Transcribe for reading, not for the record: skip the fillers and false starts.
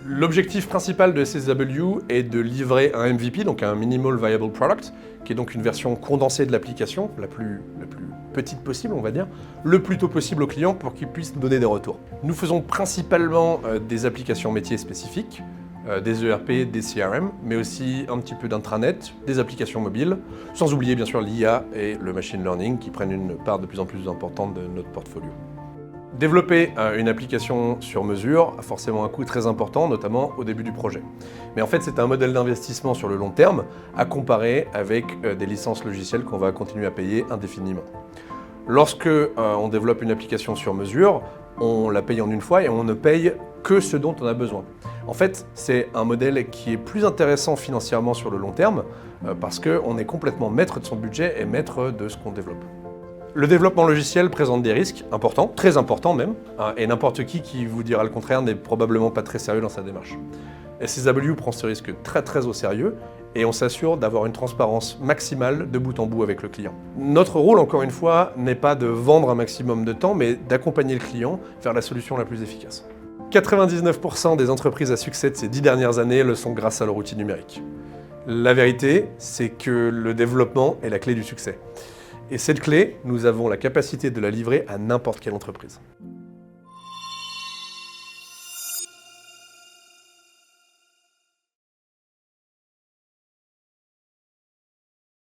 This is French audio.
L'objectif principal de SSW est de livrer un MVP, donc un Minimal Viable Product, qui est donc une version condensée de l'application, la plus petite possible, on va dire, le plus tôt possible au client pour qu'il puisse nous donner des retours. Nous faisons principalement des applications métiers spécifiques, des ERP, des CRM, mais aussi un petit peu d'intranet, des applications mobiles, sans oublier bien sûr l'IA et le machine learning qui prennent une part de plus en plus importante de notre portfolio. Développer une application sur mesure a forcément un coût très important, notamment au début du projet. Mais en fait, c'est un modèle d'investissement sur le long terme à comparer avec des licences logicielles qu'on va continuer à payer indéfiniment. Lorsque on développe une application sur mesure, on la paye en une fois et on ne paye que ce dont on a besoin. En fait, c'est un modèle qui est plus intéressant financièrement sur le long terme parce qu'on est complètement maître de son budget et maître de ce qu'on développe. Le développement logiciel présente des risques importants, très importants même, et n'importe qui vous dira le contraire n'est probablement pas très sérieux dans sa démarche. SSW prend ce risque très au sérieux et on s'assure d'avoir une transparence maximale de bout en bout avec le client. Notre rôle, encore une fois, n'est pas de vendre un maximum de temps, mais d'accompagner le client vers la solution la plus efficace. 99% des entreprises à succès de ces 10 dernières années le sont grâce à leur outil numérique. La vérité, c'est que le développement est la clé du succès. Et cette clé, nous avons la capacité de la livrer à n'importe quelle entreprise.